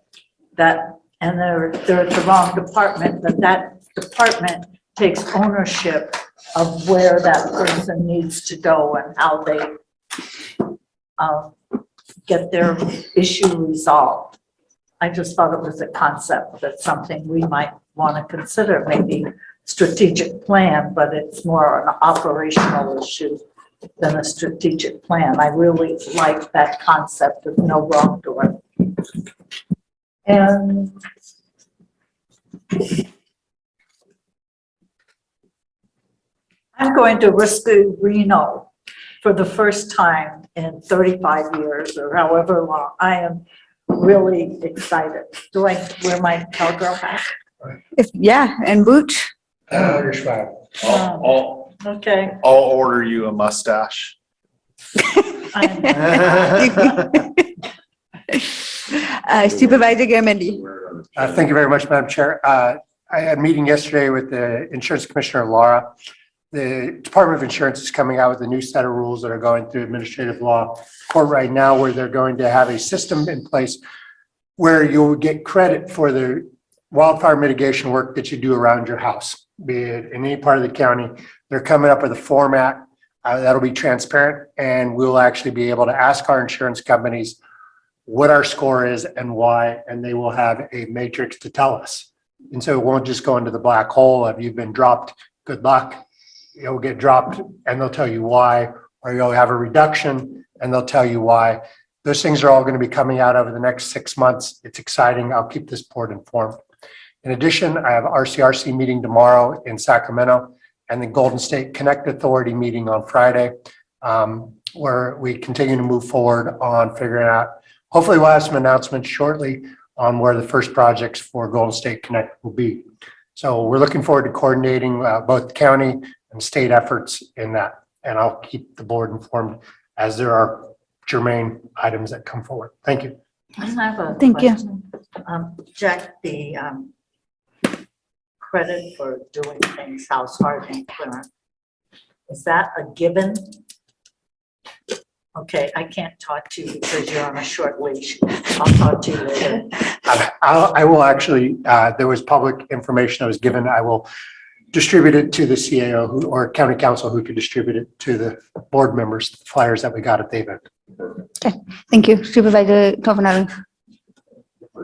that, and they're at the wrong department, that department takes ownership of where that person needs to go and how they get their issue resolved. I just thought it was a concept, that's something we might want to consider, maybe strategic plan, but it's more an operational issue than a strategic plan. I really like that concept of no wrong door. And I'm going to Risky Reno for the first time in 35 years or however long. I am really excited. Do I wear my cowgirl hat? Yeah, and boots. Okay. I'll order you a mustache. Supervisor Garamendi. Thank you very much, Madam Chair. I had a meeting yesterday with the Insurance Commissioner, Laura. The Department of Insurance is coming out with a new set of rules that are going through administrative law court right now, where they're going to have a system in place where you'll get credit for the wildfire mitigation work that you do around your house, be it in any part of the county. They're coming up with a format that'll be transparent, and we'll actually be able to ask our insurance companies what our score is and why, and they will have a matrix to tell us. And so it won't just go into the black hole of you've been dropped, good luck. You'll get dropped and they'll tell you why, or you'll have a reduction and they'll tell you why. Those things are all going to be coming out over the next 6 months. It's exciting. I'll keep this board informed. In addition, I have RCRC meeting tomorrow in Sacramento and the Golden State Connect Authority meeting on Friday, where we continue to move forward on figuring out, hopefully we'll have some announcements shortly on where the first projects for Golden State Connect will be. So we're looking forward to coordinating both county and state efforts in that. And I'll keep the board informed as there are germane items that come forward. Thank you. I have a Thank you. question. Jack, the credit for doing things house hardening clearance, is that a given? Okay, I can't talk to you because you're on a short leash. I'll talk to you later. I will actually, there was public information that was given. I will distribute it to the CAO or county council who could distribute it to the board members, the flyers that we got at the event. Okay, thank you. Supervisor Toffenali.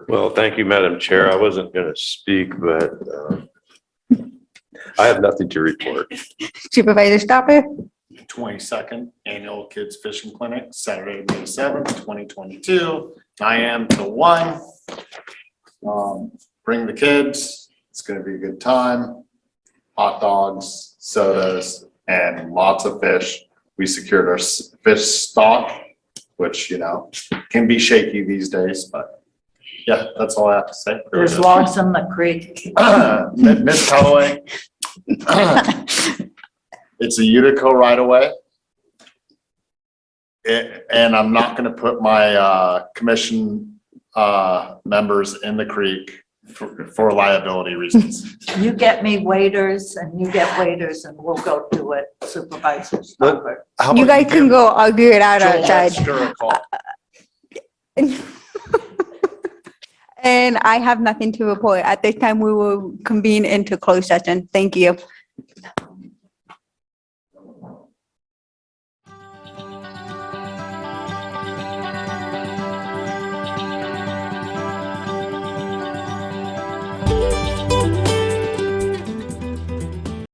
Well, thank you, Madam Chair. I wasn't going to speak, but I have nothing to report. Supervisor Stopper. 22nd Annual Kids Fishing Clinic, Saturday, May 7th, 2022, 9 a.m. to 1. Bring the kids. It's going to be a good time. Hot dogs, sodas, and lots of fish. We secured our fish stock, which, you know, can be shaky these days, but yeah, that's all I have to say. There's logs in the creek. Miss Callaway. It's a Utica right away. And I'm not going to put my commission members in the creek for liability reasons. You get me waiters and you get waiters and we'll go do it, supervisors. How You about guys can give go argue it out Joel outside. Webster a call. And I have nothing to report. At this time, we will convene into closed session. Thank you.